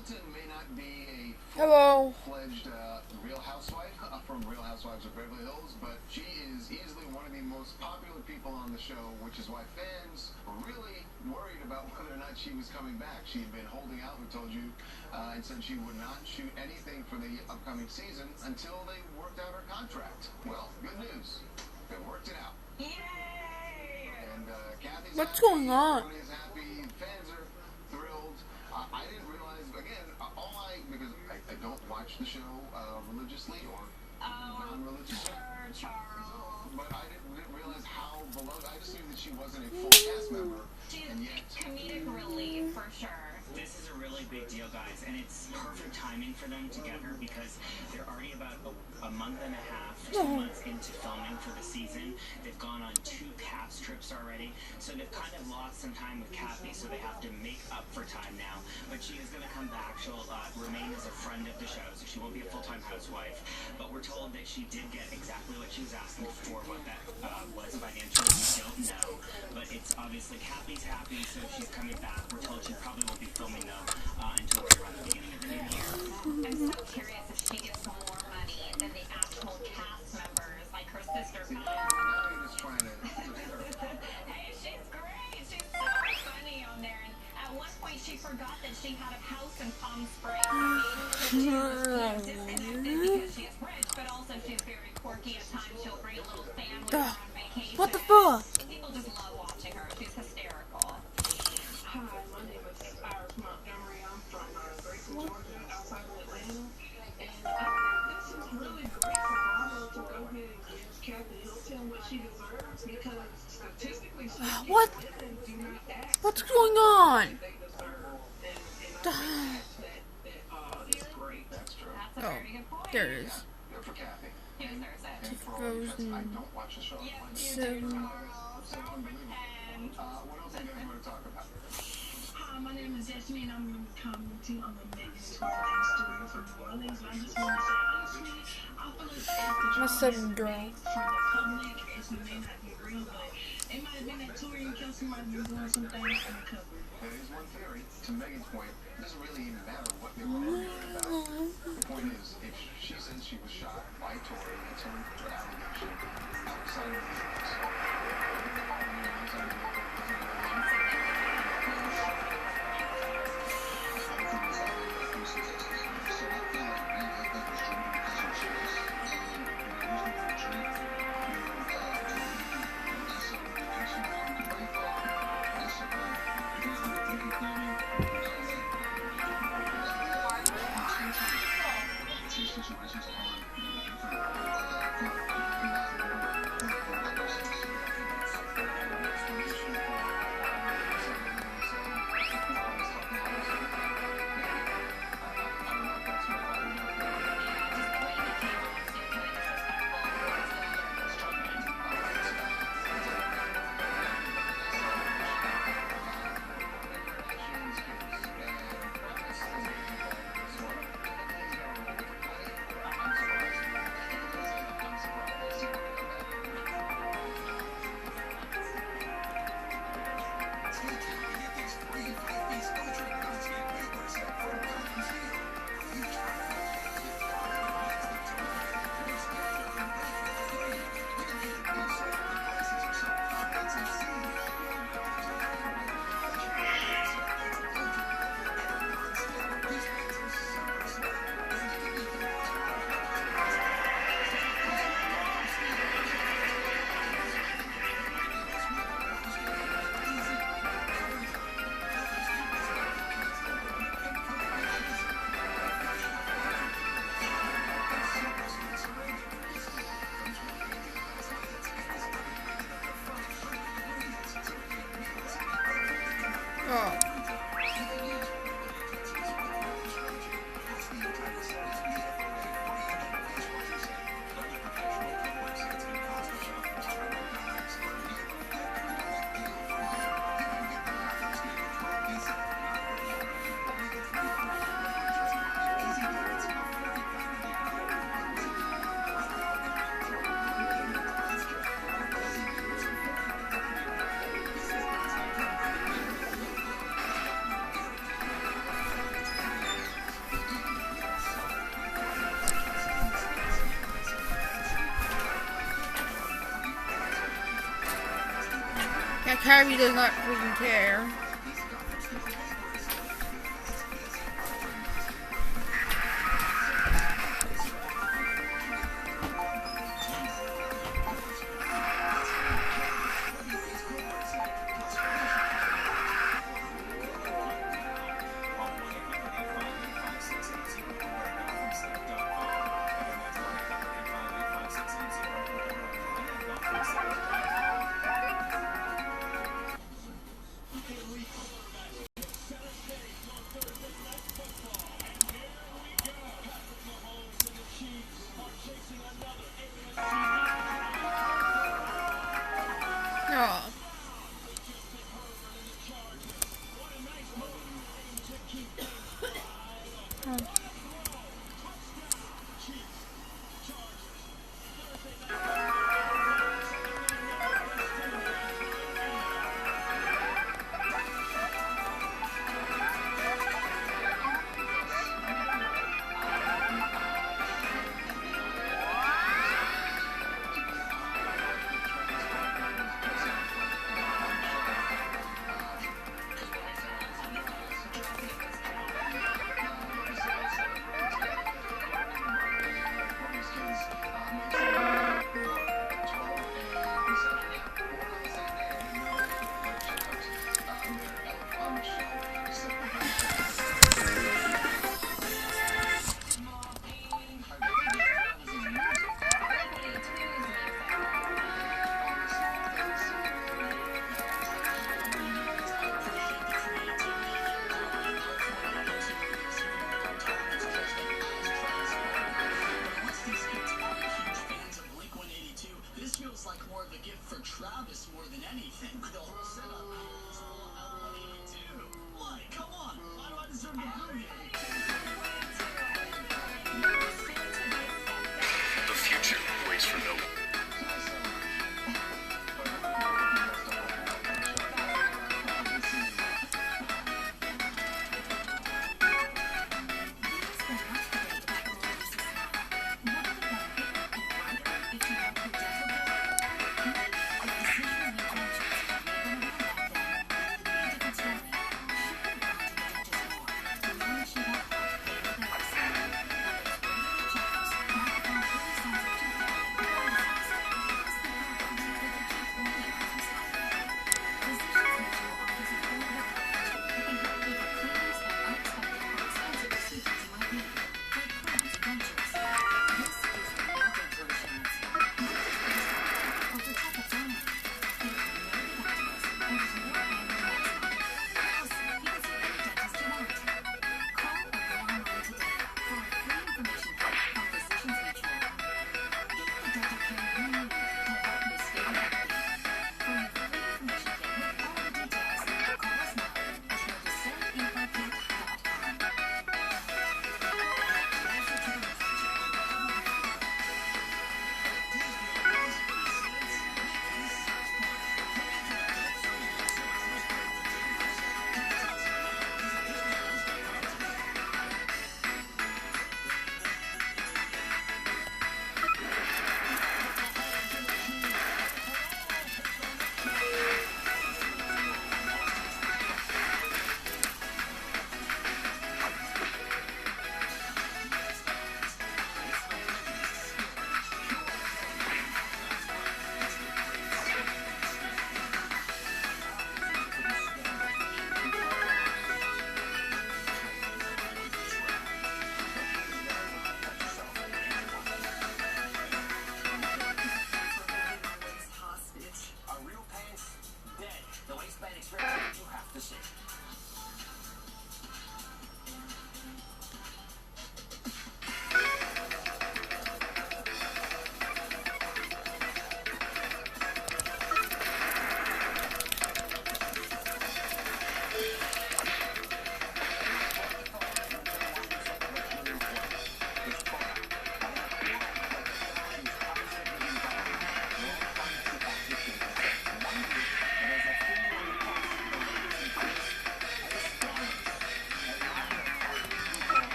Hilton may not be a Hello. full-fledged Real Housewife from Real Housewives of Beverly Hills, but she is easily one of the most popular people on the show, which is why fans were really worried about whether or not she was coming back. She had been holding out, we told you, and said she would not shoot anything for the upcoming season until they worked out her contract. Well, good news. They worked it out. Yay! And Kathy's What's happy, going on? everybody is happy, fans are thrilled. I didn't realize, again, because I don't watch the show religiously or non-religiously. Sure, Charles. But I didn't realize how beloved. I just knew that she wasn't a full cast member, She's and yet comedic relief for sure. This is a really big deal, guys, and it's perfect timing for them together because they're already about a month and a half, 2 months into filming for the season. They've gone on 2 cast trips already, so they've kind of lost some time with Kathy, so they have to make up for time now. But she is going to come back. She'll remain as a friend of the show, so she won't be a full-time housewife. But we're told that she did get exactly what she was asking for. What that was financially, we don't know. But it's obviously Kathy's happy, so she's coming back. We're told she probably won't be filming though until right around the beginning of the new year. I'm so curious if she gets more money than the actual cast members, like her sister. now you're just trying to. Hey, she's great. She's so funny on there. And at one point, she forgot that she had a house in Palm Springs. I mean, she was disconnected because she's rich, but also she's very quirky at times. She'll bring a little family on vacation. What the fuck? People just love watching her. She's hysterical. Hi, my name is Iris Montgomery. I'm from Grayson, Georgia, outside of Atlanta. And this is really great for Bravo to go ahead and give Kathy Hilton what she deserves because statistically, What? women do not act What's going on? they deserve. And I think that's great. That's true. That's a Oh, very good point. there it is. Good for Kathy. She deserves it. And for all you fans, I Frozen. don't watch the show. Yes, I you So- do, Charles. Don't pretend. What else are you guys want to talk about? Hi, my name is Destiny, and I'm commenting on the Megan Thee story from New Orleans. And I just want to say, honestly, I feel like My it's seven girl. from the public. It may not be real, but it might have been that Tori and Kelsey might have been doing some things undercover. There is one theory. To Megan's point, it doesn't really even matter what they were arguing about. The point is, if she says she was shot by Tori, it's her allegation outside of the Yeah, Kirby does not freaking care.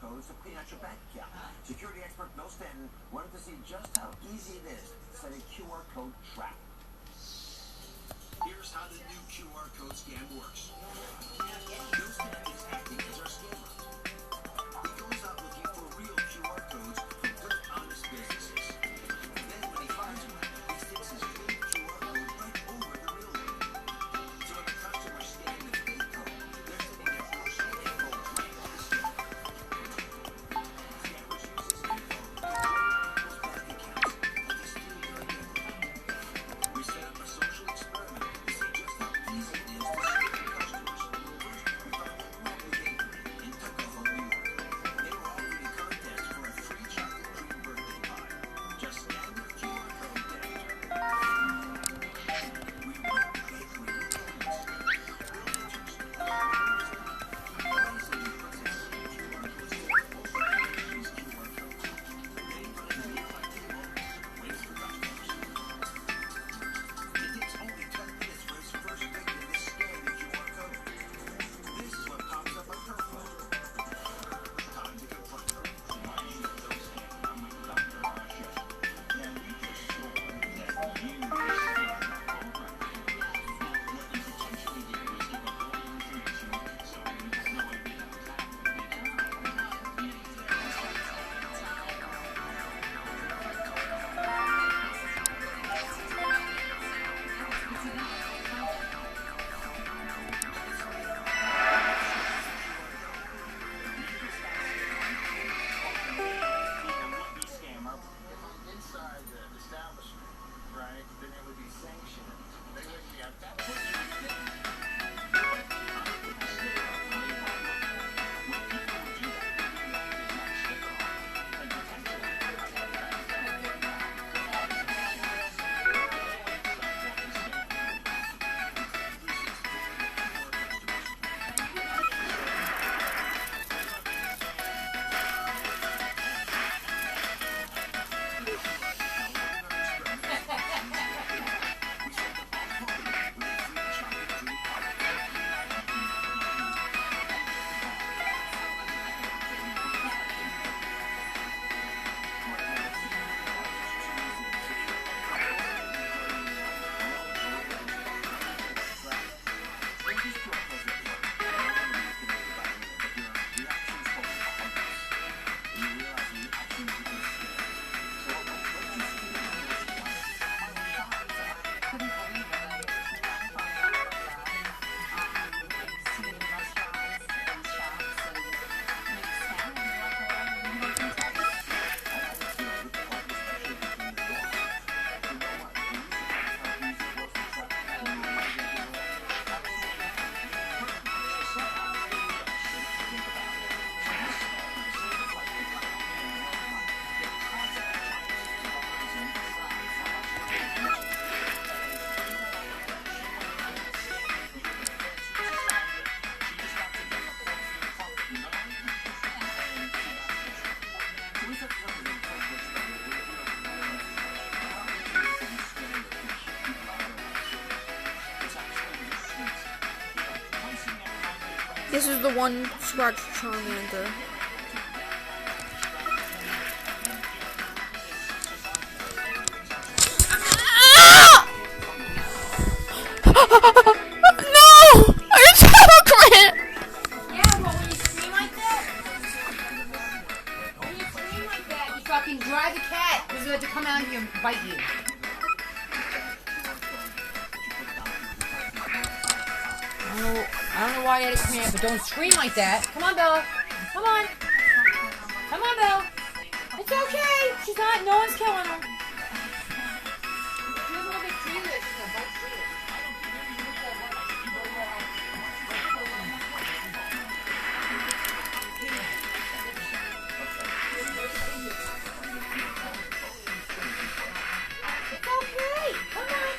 codes to clean out your bank account. Security expert Bill Stanton wanted to see just how easy it is to set a QR code trap. Here's how the new QR code scam works. Bill Stanton is acting as our scammer. He goes out looking for real QR codes from good, honest businesses. Then when he finds one, he sticks his fake QR code right over the real one. So when the customers scan the fake code, they're sitting there forcing the info right on the scammer. Scammers use this info to drain people's bank accounts and to steal your identity. We set up a social experiment to see just how easy it is to scam customers. First, we found a lovely bakery in Tuckahoe, New York. They were offering a contest for a free chocolate cream birthday pie. Just scan the QR code to enter. We went to the bakery with cameras. Bill enters. Why is it you possess QR codes to open these QR codes? Then he finds a nearby table, waits for customers. It takes only 10 minutes for his first victim to scan the QR code. This is what pops up on her phone. Time to confront her. My name is Bill Stanton. I'm with Dr. Russia. And we just saw that you scammed our program. What you potentially did was give up all your information, so we have no idea what's happening. Scammer. If I'm inside the establishment, right, then it would be sanctioned. They wouldn't be at that point. This is the one Scratch Charmander. No! It's Hellgrant! Yeah, but when you scream like that, you fucking drive the cat because it to come out here and bite you. I don't know why you had to come here, but don't scream like that. Come on, Bella. Come on. Come on, Bella. It's okay. She's not. No one's killing her. She doesn't want to treat her. She's a butt treater. It's okay. Come on.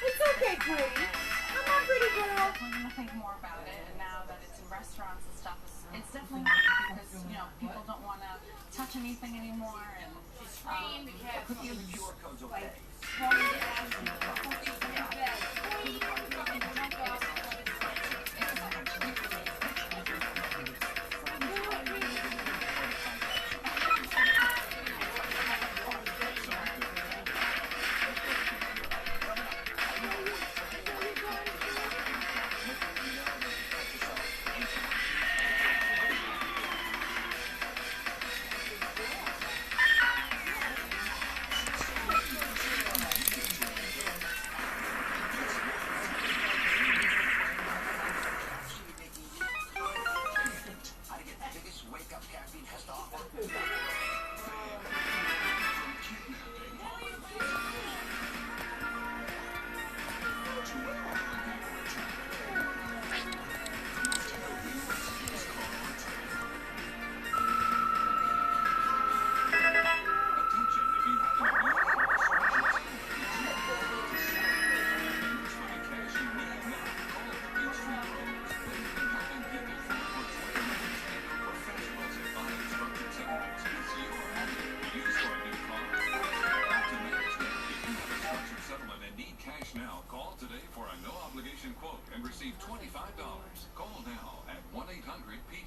It's okay, pretty. Come on, pretty girl. We're gonna think more about it, and now that it's in restaurants and stuff, it's definitely not because people don't want to touch anything anymore. And Cookie of the QR code's okay.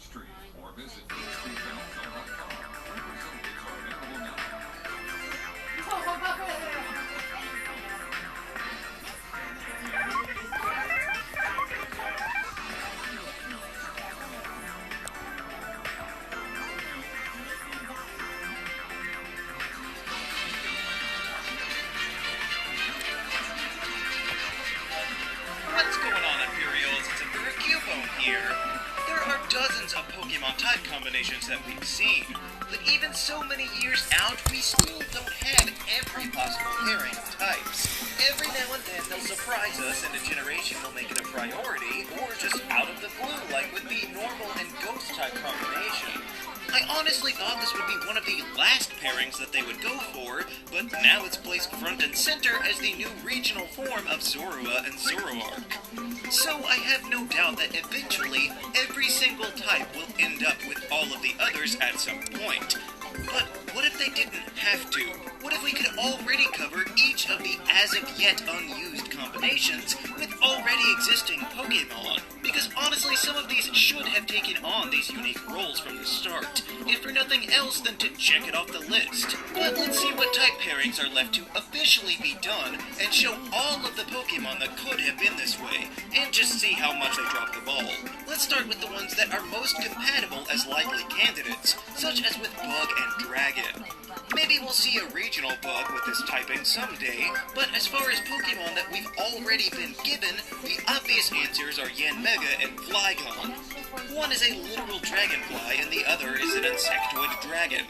Peachtree or visit peachtreefilms.com. Representatives are available now. What's going on, Imperials? It's Emperor Cubone here. There are dozens of Pokemon type combinations that we've seen, but even so many years out, we still don't have every possible pairing of types. Every now and then they'll surprise us and a generation will make it a priority, or just out of the blue, like with the normal and ghost type combination. I honestly thought this would be one of the last pairings that they would go for, but now it's placed front and center as the new regional form of Zorua and Zoroark. So I have no doubt that eventually every single type will end up with all of the others at some point. But what if they didn't have to? What if we could already cover each of the as-of-yet unused combinations with already existing Pokemon? Because honestly, some of these should have taken on these unique roles from the start, if for nothing else than to check it off the list. But let's see what type pairings are left to officially be done, and show all of the Pokemon that could have been this way, and just see how much they dropped the ball. Let's start with the ones that are most compatible as likely candidates, such as with Bug and Dragon. Maybe we'll see a regional Bug with this typing someday, but as far as Pokemon that we've already been given, the obvious answers are Yanmega and Flygon. One is a literal dragonfly and the other is an insectoid dragon.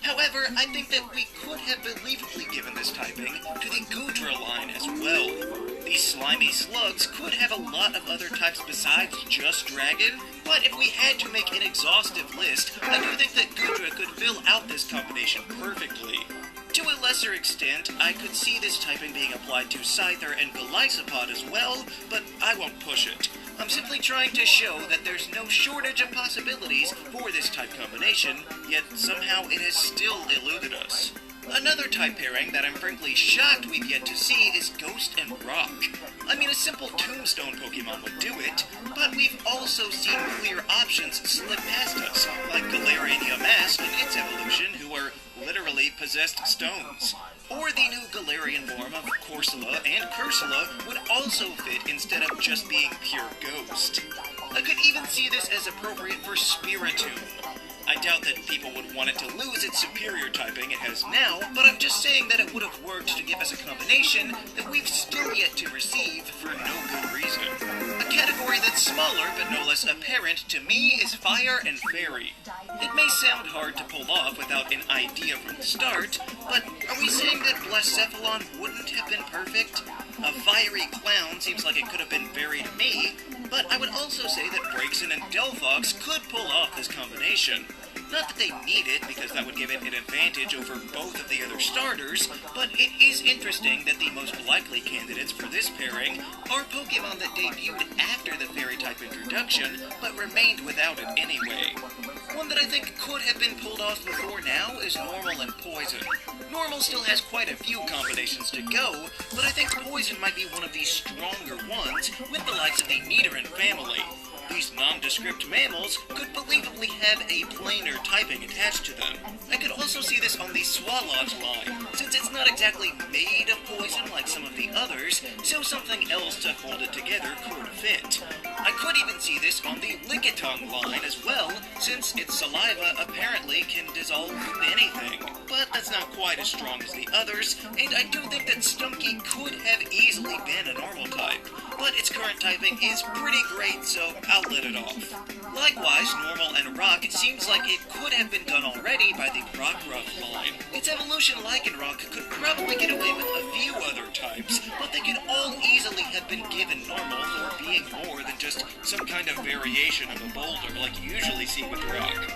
However, I think that we could have believably given this typing to the Goodra line as well. These slimy slugs could have a lot of other types besides just dragon, but if we had to make an exhaustive list, I do think that Goodra could fill out this combination perfectly. To a lesser extent, I could see this typing being applied to Scyther and Golisopod as well, but I won't push it. I'm simply trying to show that there's no shortage of possibilities for this type combination, yet somehow it has still eluded us. Another type pairing that I'm frankly shocked we've yet to see is Ghost and Rock. I mean, a simple Tombstone Pokemon would do it, but we've also seen clear options slip past us, like Galarian Yamask and its evolution, who are literally possessed stones. Or the new Galarian form of Corsola and Cursula would also fit instead of just being pure ghost. I could even see this as appropriate for Spiritomb. I doubt that people would want it to lose its superior typing it has now, but I'm just saying that it would have worked to give us a combination that we've still yet to receive for no good reason. A category that's smaller but no less apparent to me is Fire and Fairy. It may sound hard to pull off without an idea from the start, but are we saying that Blacephalon wouldn't have been perfect? A fiery clown seems like it could have been very to me, but I would also say that Braixen and Delphox could pull off this combination. Not that they need it, because that would give it an advantage over both of the other starters, but it is interesting that the most likely candidates for this pairing are Pokemon that debuted after the Fairy type introduction, but remained without it anyway. One that I think could have been pulled off before now is Normal and Poison. Normal still has quite a few combinations to go, but I think Poison might be one of the stronger ones with the likes of the Nidoran family. These nondescript mammals could believably have a planar typing attached to them. I could also see this on the Swalot line, since it's not exactly made of poison like some of the others, so something else to hold it together could fit. I could even see this on the Lickitung line as well, since its saliva apparently can dissolve anything. But that's not quite as strong as the others, and I do think that Stunky could have easily been a normal type. But its current typing is pretty great, so I'll let it off. Likewise, Normal and Rock seems like it could have been done already by the Rockruff line. Its evolution Lycanroc could probably get away with a few other types, but they could all easily have been given Normal for being more than just some kind of variation of a boulder like you usually see with Rock.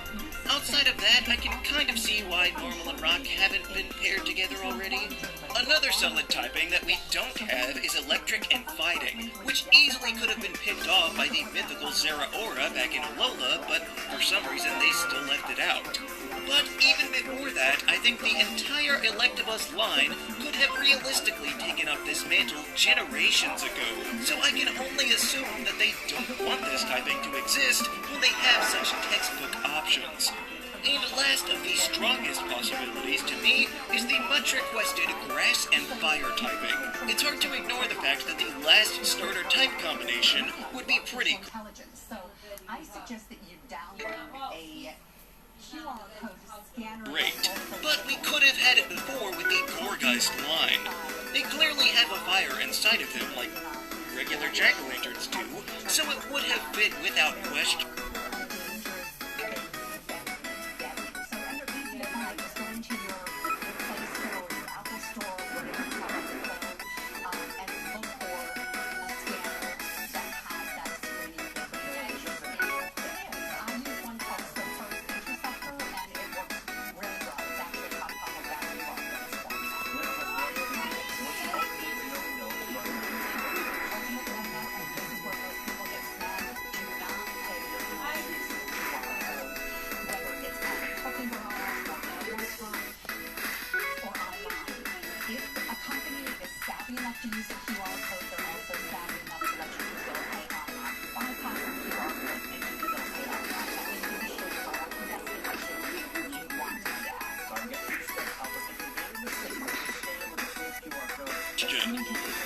Outside of that, I can kind of see why Normal and Rock haven't been paired together already. Another solid typing that we don't have is Electric and Fighting, which easily could have been picked off by the mythical Zeraora back in Alola, but for some reason they still left it out. But even if ignore that, I think the entire Electabuzz line could have realistically taken up this mantle generations ago, so I can only assume that they don't want this typing to exist when they have such textbook options. And last of the strongest possibilities to me is the much requested grass and fire typing. It's hard to ignore the fact that the last starter type combination would be pretty Intelligence. So I suggest that you download a QR code scanner. great. But we could have had it before with the Gourgeist line. They clearly have a fire inside of them like regular jack-o'-lanterns do, so it would have fit without question.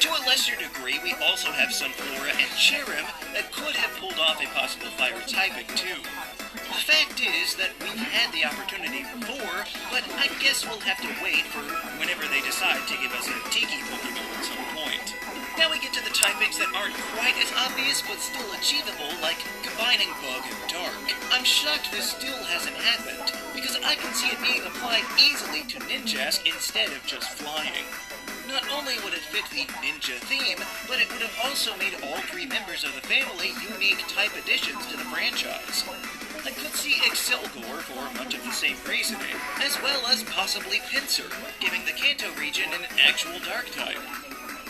To a lesser degree, we also have Sunflora and Cherrim that could have pulled off a possible fire typing too. The fact is that we've had the opportunity before, but I guess we'll have to wait for whenever they decide to give us a Tiki Pokemon at some point. Now we get to the typings that aren't quite as obvious but still achievable, like combining Bug and Dark. I'm shocked this still hasn't happened, because I can see it being applied easily to Ninjask instead of just flying. Not only would it fit the ninja theme, but it would have also made all three members of the family unique type additions to the franchise. I could see Excelgor for much of the same reasoning, as well as possibly Pinsir, giving the Kanto region an actual dark type.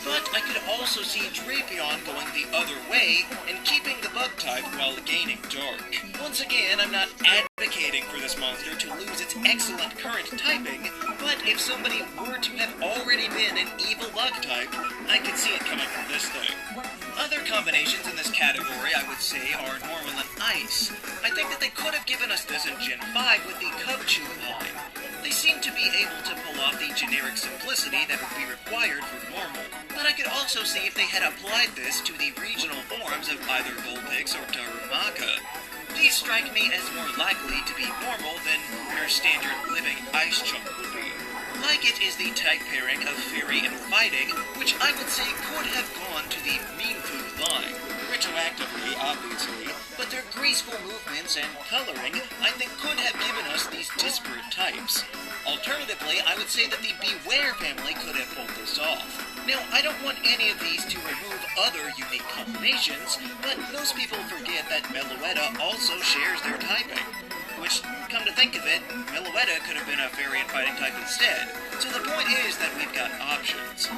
But I could also see Drapion going the other way and keeping the bug type while gaining dark. Once again, I'm not advocating for this monster to lose its excellent current typing, but if somebody were to have already been an evil bug type, I could see it coming from this thing. Other combinations in this category, I would say, are normal and ice. I think that they could have given us this in Gen 5 with the Cubchoo line. They seem to be able to pull off the generic simplicity that would be required for normal. But I could also see if they had applied this to the regional forms of either Vulpix or Darumaka. These strike me as more likely to be normal than your standard living ice chunk would be. Like it is the type pairing of Fairy and Fighting, which I would say could have gone to the Mean Food line. Retroactively, obviously, but their graceful movements and coloring, I think could have given us these disparate types. Alternatively, I would say that the Beware family could have pulled this off. Now, I don't want any of these to remove other unique combinations, but most people forget that Meloetta also shares their typing. Which, come to think of it, Meloetta could have been a Fairy and Fighting type instead, so the point is that we've got options.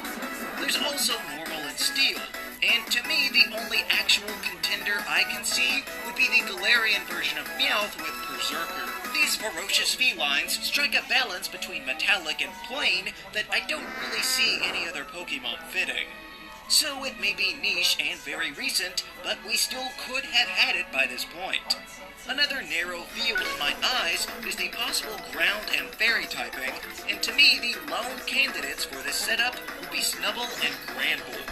There's also Normal and Steel, and to me, the only actual contender I can see would be the Galarian version of Meowth with Berserker. These ferocious felines strike a balance between metallic and plain that I don't really see any other Pokemon fitting. So it may be niche and very recent, but we still could have had it by this point. Another narrow field in my eyes is the possible ground and fairy typing, and to me the lone candidates for this setup would be Snubbull and Granbull.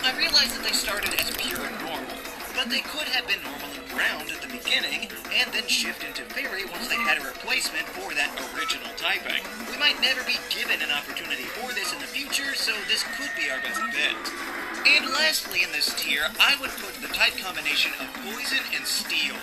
I realize that they started as pure normal, but they could have been normal and ground at the beginning, and then shift into fairy once they had a replacement for that original typing. We might never be given an opportunity for this in the future, so this could be our best bet. And lastly in this tier, I would put the type combination of Poison and Steel.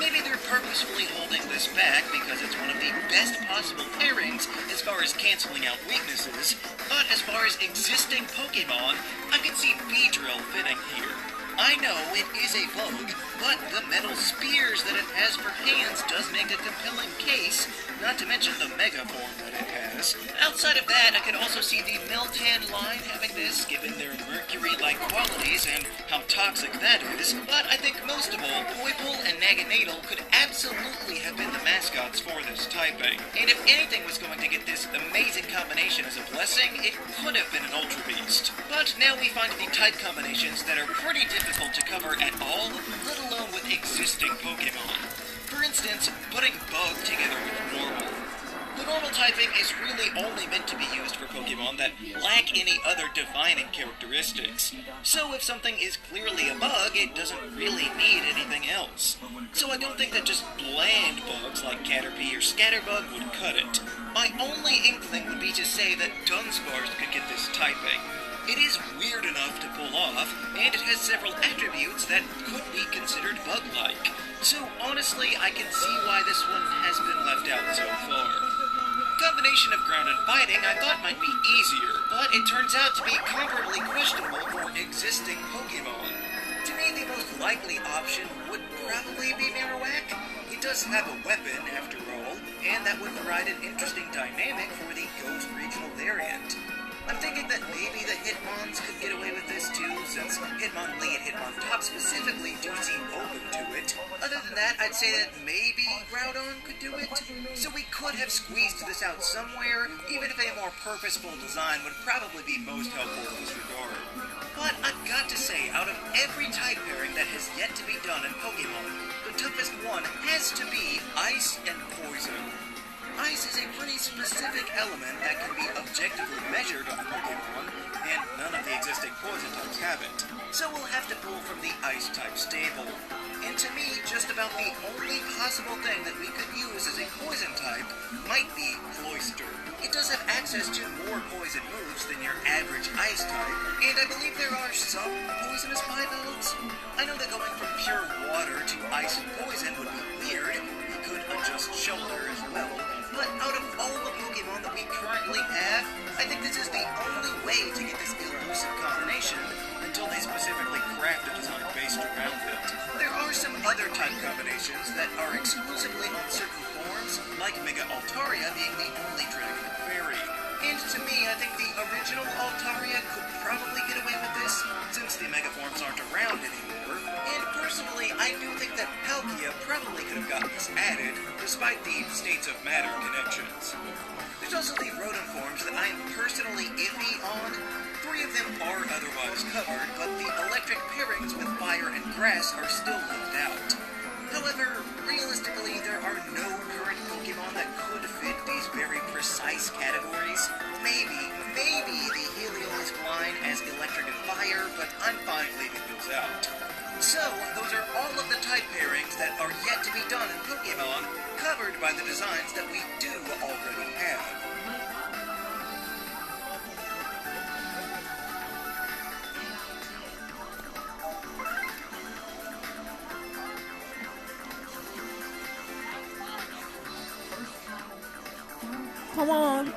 Maybe they're purposefully holding this back because it's one of the best possible pairings as far as canceling out weaknesses, but as far as existing Pokemon, I could see Beedrill fitting here. I know it is a bug, but the metal spears that it has for hands does make a compelling case, not to mention the mega form that it has. Outside of that, I could also see the Meltan line having this, given their mercury-like qualities and how toxic that is, but I think most of all, Poipole and Naganadel could absolutely have been the mascots for this typing. And if anything was going to get this amazing combination as a blessing, it could have been an Ultra Beast. But now we find the type combinations that are pretty difficult to cover at all, let alone with existing Pokemon. For instance, putting Bug together with Normal. The normal typing is really only meant to be used for Pokemon that lack any other defining characteristics. So if something is clearly a bug, it doesn't really need anything else. So I don't think that just bland bugs like Caterpie or Scatterbug would cut it. My only inkling would be to say that Dunsparce could get this typing. It is weird enough to pull off, and it has several attributes that could be considered bug-like. So honestly, I can see why this one has been left out so far. Combination of ground and fighting I thought might be easier, but it turns out to be comparably questionable for existing Pokemon. To me, the most likely option would probably be Marowak. It does have a weapon, after all, and that would provide an interesting dynamic for the Ghost Regional variant. I'm thinking that maybe the Hitmons could get away with this too, since Hitmonlee and Hitmontop specifically do seem open to it. Other than that, I'd say that maybe Groudon could do it. So we could have squeezed this out somewhere, even if a more purposeful design would probably be most helpful in this regard. But I've got to say, out of every type pairing that has yet to be done in Pokemon, the toughest one has to be Ice and Poison. Ice is a pretty specific element that can be objectively measured on Pokemon, and none of the existing poison types have it. So we'll have to pull from the Ice type stable. And to me, just about the only possible thing that we could use as a poison type might be Cloyster. It does have access to more poison moves than your average Ice type, and I believe there are some poisonous bivalves. I know that going from pure water to Ice and Poison would be weird. We could adjust Shelter as well. But out of all the Pokemon that we currently have, I think this is the only way to get this elusive combination until they specifically craft a design based around it. There are some other type combinations that are exclusively on certain forms, like Mega Altaria being the only Dragon and Fairy. And to me, I think the original Altaria could probably get away with this, since the Mega forms aren't around anymore. And personally, I do think that Palkia probably could have gotten this added, despite the States of Matter connections. There's also the Rotom forms that I am personally iffy on. 3 of them are otherwise covered, but the electric pairings with Fire and Grass are still left out. However, realistically, there are no current Pokemon that could fit these very precise categories. Maybe the Heliolisk line as Electric and Fire, but I'm fine leaving those out. So, those are all of the type pairings that are yet to be done in Pokemon, covered by the designs that we do already have. Come on.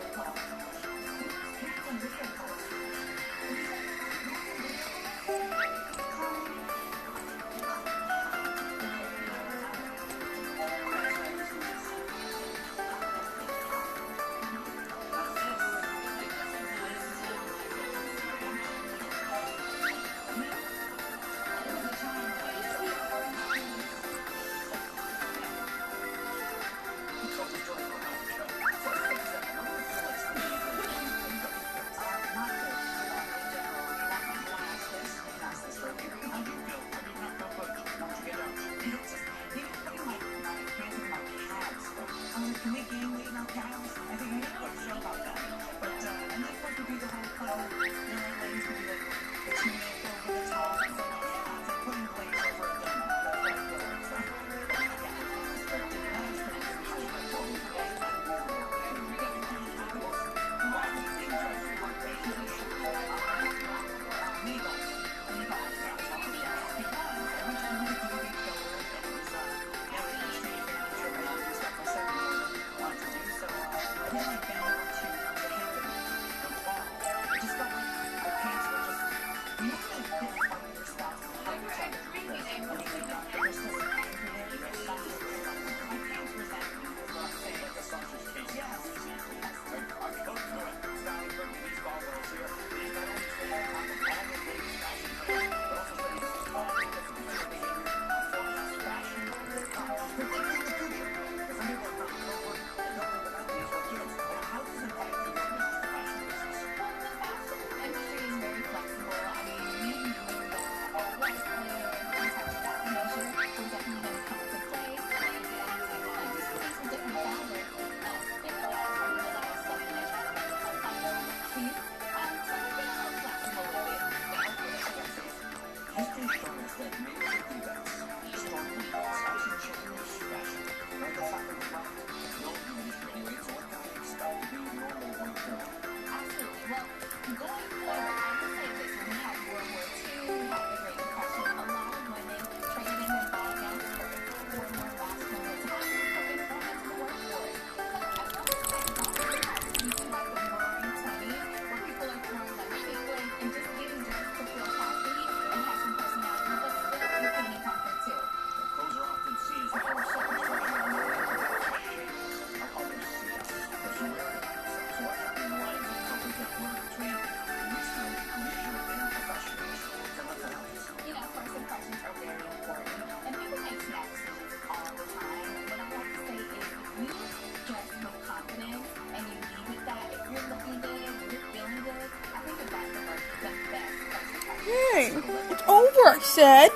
said.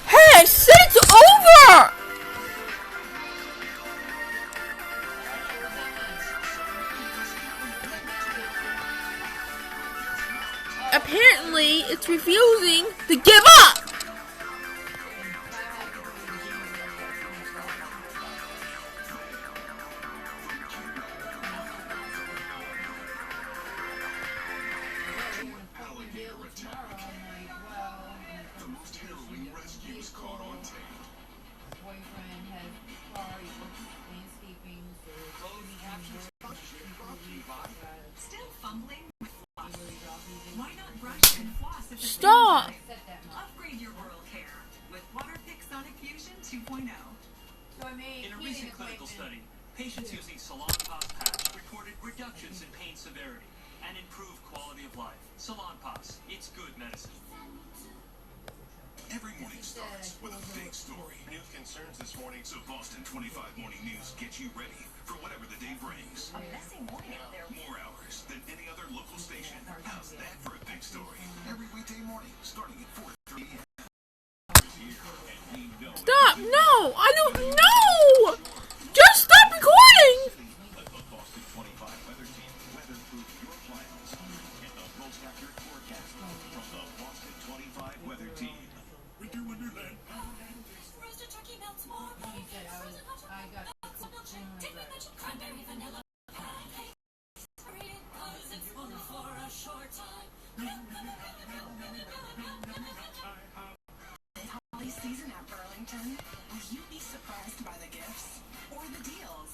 Hey, I said it's over! Apparently, it's refusing to give up! The most harrowing rescues caught on tape. Boyfriend has party landscaping, Still fumbling with floss. Why not brush and floss at the Stop! same time? Upgrade your oral care with Waterpik Sonic Fusion 2.0. In a recent clinical study, patients using Salon Pass patch reported reductions in pain severity and improved quality of life. Salon Pass, it's good medicine. Every morning starts with a big story. News concerns this morning, so Boston 25 Morning News gets you ready for whatever the day brings. A messy morning out there. More hours than any other local station. How's that for a big story? Every weekday morning, starting at 4:30 a.m. Stop! No! I don't know! Just stop recording! Let the Boston 25 weather team weatherproof your plans. Get the most accurate forecast from the Boston 25 weather team. Winter Wonderland. Roasted turkey melts more. I got Cranberry vanilla. It's only for a short time. Holiday season at Burlington. Will you be surprised by the gifts or the deals?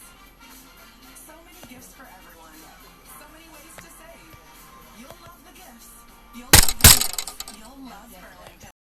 So many gifts for